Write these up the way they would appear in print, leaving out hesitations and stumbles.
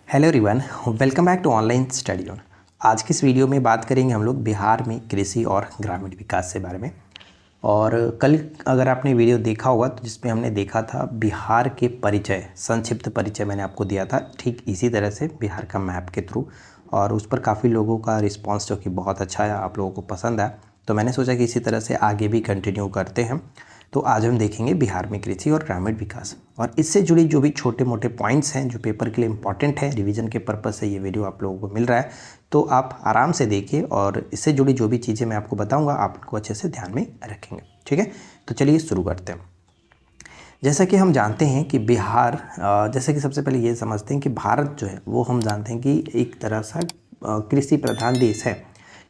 Hello everyone, welcome back to online study on. आज की इस वीडियो में बात करेंगे हम लोग बिहार में कृषि और ग्रामीण विकास के बारे में। और कल अगर आपने वीडियो देखा होगा तो जिसमें हमने देखा था बिहार के परिचय, संक्षिप्त परिचय मैंने आपको दिया था, ठीक इसी तरह से बिहार का मैप के थ्रू। और उस पर काफ़ी लोगों का रिस्पांस जो कि बहुत अच्छा आया, आप लोगों को पसंद आया, तो मैंने सोचा कि इसी तरह से आगे भी कंटिन्यू करते हैं। तो आज हम देखेंगे बिहार में कृषि और ग्रामीण विकास, और इससे जुड़ी जो भी छोटे मोटे पॉइंट्स हैं जो पेपर के लिए इंपॉर्टेंट है, रिवीजन के पर्पज़ से ये वीडियो आप लोगों को मिल रहा है, तो आप आराम से देखिए और इससे जुड़ी जो भी चीज़ें मैं आपको बताऊंगा आप उनको अच्छे से ध्यान में रखेंगे। ठीक है, तो चलिए शुरू करते हैं। जैसा कि हम जानते हैं कि बिहार, जैसे कि सबसे पहले ये समझते हैं कि भारत जो है वो हम जानते हैं कि एक तरह सा कृषि प्रधान देश है।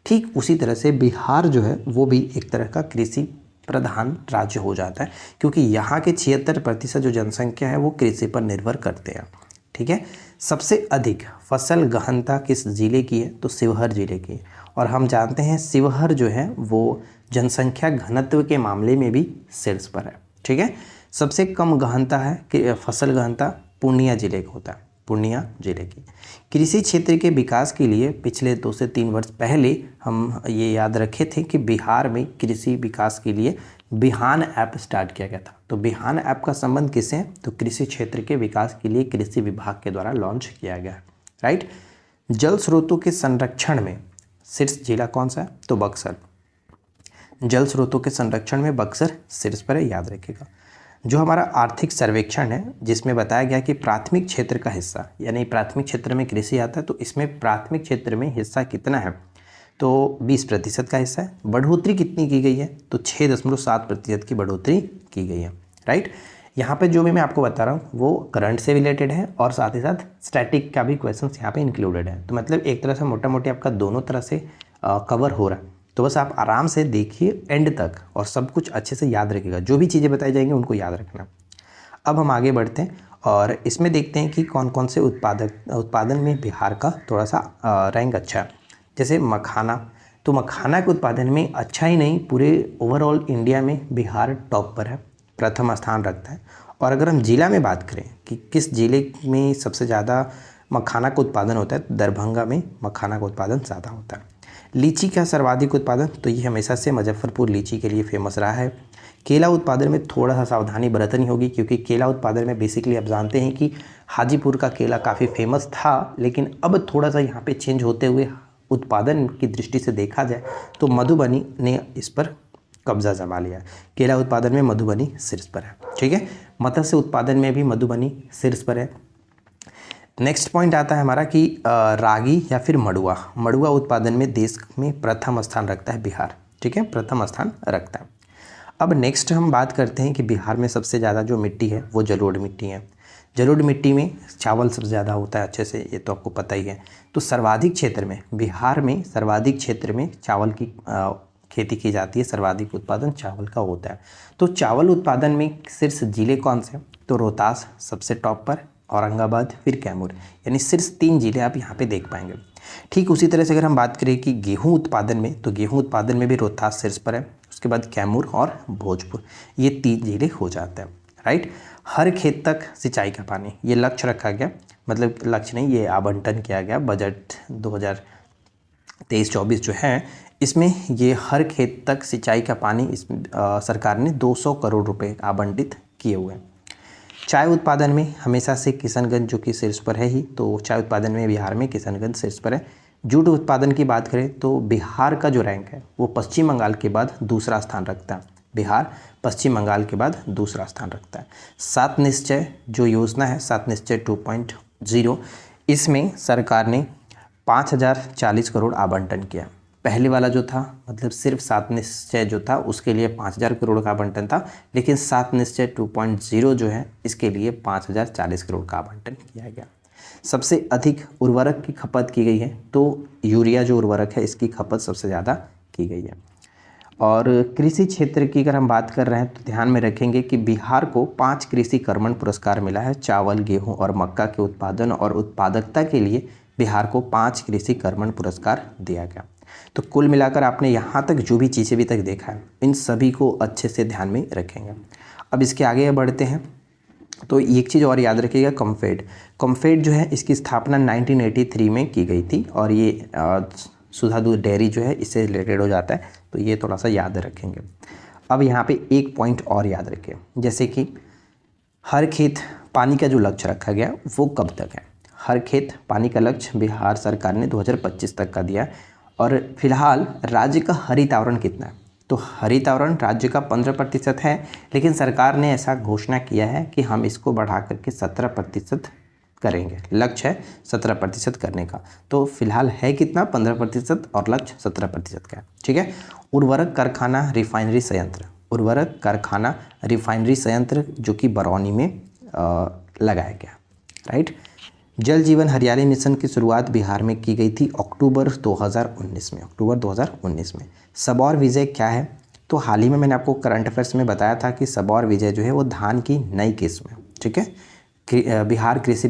ठीक उसी तरह से बिहार जो है वो भी एक तरह का कृषि प्रधान राज्य हो जाता है, क्योंकि यहाँ के 76% जो जनसंख्या है वो कृषि पर निर्भर करते हैं। ठीक है, सबसे अधिक फसल गहनता किस जिले की है? तो शिवहर जिले की। और हम जानते हैं शिवहर जो है वो जनसंख्या घनत्व के मामले में भी शीर्ष पर है। ठीक है, सबसे कम गहनता है कि फसल गहनता पूर्णिया जिले का होता है, पूर्णिया जिले की। कृषि क्षेत्र के विकास के लिए पिछले 2 से 3 वर्ष पहले हम ये याद रखे थे कि बिहार में कृषि विकास के लिए बिहान ऐप स्टार्ट किया गया था। तो बिहान ऐप का संबंध किससे है? तो कृषि क्षेत्र के विकास के लिए कृषि विभाग के द्वारा लॉन्च किया गया है। राइट। जल स्रोतों के संरक्षण में शीर्ष जिला कौन सा है? तो बक्सर। जल स्रोतों के संरक्षण में बक्सर शीर्ष पर है, याद रखिएगा। जो हमारा आर्थिक सर्वेक्षण है जिसमें बताया गया कि प्राथमिक क्षेत्र का हिस्सा, यानी प्राथमिक क्षेत्र में कृषि आता है, तो इसमें प्राथमिक क्षेत्र में हिस्सा कितना है? तो 20% का हिस्सा है। बढ़ोतरी कितनी की गई है? तो 6.7% की बढ़ोतरी की गई है। राइट। यहाँ पे जो भी मैं आपको बता रहा हूँ वो करंट से रिलेटेड है और साथ ही साथ स्टैटिक का भी क्वेश्चन यहाँ पे इंक्लूडेड है। तो मतलब एक तरह से मोटा मोटी आपका दोनों तरह से कवर हो रहा है। तो बस आप आराम से देखिए एंड तक और सब कुछ अच्छे से याद रखिएगा। जो भी चीज़ें बताई जाएंगी उनको याद रखना। अब हम आगे बढ़ते हैं और इसमें देखते हैं कि कौन कौन से उत्पादन में बिहार का थोड़ा सा रैंक अच्छा है। जैसे मखाना, तो मखाना के उत्पादन में अच्छा ही नहीं, पूरे ओवरऑल इंडिया में बिहार टॉप पर है, प्रथम स्थान रखता है। और अगर हम जिला में बात करें कि किस जिले में सबसे ज़्यादा मखाना का उत्पादन होता है, तो दरभंगा में मखाना का उत्पादन ज़्यादा होता है। लीची का सर्वाधिक उत्पादन, तो ये हमेशा से मुजफ्फरपुर लीची के लिए फेमस रहा है। केला उत्पादन में थोड़ा सा सावधानी बरतनी होगी, क्योंकि केला उत्पादन में बेसिकली आप जानते हैं कि हाजीपुर का केला काफ़ी फेमस था, लेकिन अब थोड़ा सा यहाँ पे चेंज होते हुए उत्पादन की दृष्टि से देखा जाए तो मधुबनी ने इस पर कब्जा जमा लिया। केला उत्पादन में मधुबनी शीर्ष पर है। ठीक है, मत्स्य उत्पादन में भी मधुबनी शीर्ष पर है। नेक्स्ट पॉइंट आता है हमारा कि रागी या फिर मड़ुआ उत्पादन में देश में प्रथम स्थान रखता है बिहार। ठीक है, प्रथम स्थान रखता है। अब नेक्स्ट हम बात करते हैं कि बिहार में सबसे ज़्यादा जो मिट्टी है वो जलोढ़ मिट्टी है। जलोढ़ मिट्टी में चावल सबसे ज़्यादा होता है, अच्छे से ये तो आपको पता ही है। तो सर्वाधिक क्षेत्र में, बिहार में सर्वाधिक क्षेत्र में चावल की खेती की जाती है, सर्वाधिक उत्पादन चावल का होता है। तो चावल उत्पादन में शीर्ष जिले कौन से? तो रोहतास सबसे टॉप पर, औरंगाबाद, फिर कैमूर, यानी शीर्ष 3 जिले आप यहाँ पे देख पाएंगे। ठीक उसी तरह से अगर हम बात करें कि गेहूं उत्पादन में, तो गेहूं उत्पादन में भी रोहतास शीर्ष पर है, उसके बाद कैमूर और भोजपुर, ये 3 जिले हो जाते हैं। राइट। हर खेत तक सिंचाई का पानी, ये लक्ष्य रखा गया, मतलब लक्ष्य नहीं, ये आवंटन किया गया बजट 2023-24 जो है, इसमें ये हर खेत तक सिंचाई का पानी इस सरकार ने 200 करोड़ रुपए आवंटित किए हुए हैं। चाय उत्पादन में हमेशा से किशनगंज जो कि शीर्ष पर है ही, तो चाय उत्पादन में बिहार में किशनगंज शीर्ष पर है। जूट उत्पादन की बात करें तो बिहार का जो रैंक है वो पश्चिम बंगाल के बाद दूसरा स्थान रखता है। बिहार पश्चिम बंगाल के बाद दूसरा स्थान रखता है। 7 निश्चय जो योजना है, 7 निश्चय 2.0, इसमें सरकार ने 5040 करोड़ आवंटन किया। पहले वाला जो था, मतलब सिर्फ 7 निश्चय जो था उसके लिए 5000 करोड़ का आवंटन था, लेकिन 7 निश्चय 2.0 जो है इसके लिए 5040 करोड़ का आवंटन किया गया। सबसे अधिक उर्वरक की खपत की गई है, तो यूरिया जो उर्वरक है इसकी खपत सबसे ज़्यादा की गई है। और कृषि क्षेत्र की अगर हम बात कर रहे हैं तो ध्यान में रखेंगे कि बिहार को 5 कृषि कर्मण पुरस्कार मिला है। चावल, गेहूं और मक्का के उत्पादन और उत्पादकता के लिए बिहार को 5 कृषि कर्मण पुरस्कार दिया गया। तो कुल मिलाकर आपने यहाँ तक जो भी चीज़ें अभी तक देखा है इन सभी को अच्छे से ध्यान में रखेंगे। अब इसके आगे बढ़ते हैं तो एक चीज़ और याद रखिएगा, कॉम्फेड जो है इसकी स्थापना 1983 में की गई थी और ये सुधा दूध डेयरी जो है इससे रिलेटेड हो जाता है, तो ये थोड़ा सा याद रखेंगे। अब यहाँ पे एक पॉइंट और याद रखें, जैसे कि हर खेत पानी का जो लक्ष्य रखा गया वो कब तक है। हर खेत पानी का लक्ष्य बिहार सरकार ने 2025 तक का दिया और फिलहाल राज्य का हरित आवरण कितना है, तो हरित आवरण राज्य का 15% है, लेकिन सरकार ने ऐसा घोषणा किया है कि हम इसको बढ़ा करके 17% करेंगे। लक्ष्य है 17% करने का, तो फिलहाल है कितना 15% और लक्ष्य 17% का है। ठीक है। उर्वरक कारखाना रिफाइनरी संयंत्र जो कि बरौनी में लगाया गया। राइट। जल जीवन हरियाली मिशन की शुरुआत बिहार में की गई थी अक्टूबर 2019 में। सबौर विजय क्या है, तो हाल ही में मैंने आपको करंट अफेयर्स में बताया था कि सबौर विजय जो है वो धान की नई किस्म है। ठीक है। बिहार कृषि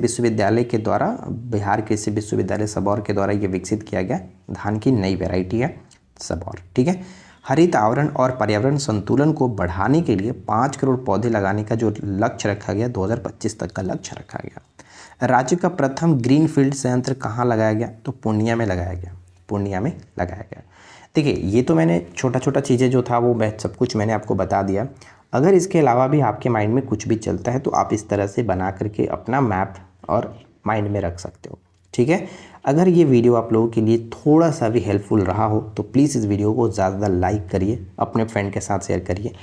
विश्वविद्यालय सबौर के द्वारा ये विकसित किया गया धान की नई वैरायटी है सबौर। ठीक है। हरित आवरण और पर्यावरण संतुलन को बढ़ाने के लिए 5 करोड़ पौधे लगाने का जो लक्ष्य रखा गया, 2025 तक का लक्ष्य रखा गया। राज्य का प्रथम ग्रीनफील्ड संयंत्र कहाँ लगाया गया, तो पूर्णिया में लगाया गया। देखिए, ये तो मैंने छोटा छोटा चीज़ें जो था वो सब कुछ मैंने आपको बता दिया। अगर इसके अलावा भी आपके माइंड में कुछ भी चलता है तो आप इस तरह से बना करके अपना मैप और माइंड में रख सकते हो। ठीक है। अगर ये वीडियो आप लोगों के लिए थोड़ा सा भी हेल्पफुल रहा हो तो प्लीज़ इस वीडियो को ज़्यादा लाइक करिए, अपने फ्रेंड के साथ शेयर करिए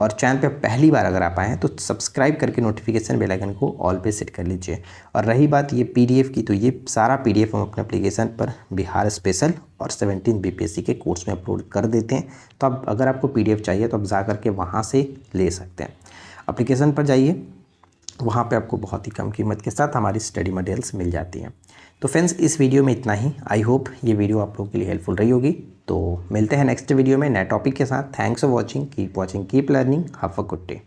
और चैनल पे पहली बार अगर आप आए हैं तो सब्सक्राइब करके नोटिफिकेशन बेल आइकन को ऑल पे सेट कर लीजिए। और रही बात ये पीडीएफ की, तो ये सारा पीडीएफ हम अपने एप्लीकेशन पर बिहार स्पेशल और 17 बीपीएससी के कोर्स में अपलोड कर देते हैं। तो अब अगर आपको पीडीएफ चाहिए तो आप जा करके वहाँ से ले सकते हैं। एप्लीकेशन पर जाइए, वहाँ पे आपको बहुत ही कम कीमत के साथ हमारी स्टडी मटेरियल्स मिल जाती हैं। तो फ्रेंड्स, इस वीडियो में इतना ही। आई होप ये वीडियो आप लोगों के लिए हेल्पफुल रही होगी। तो मिलते हैं नेक्स्ट वीडियो में नए टॉपिक के साथ। Thanks for watching, keep learning, have a good day.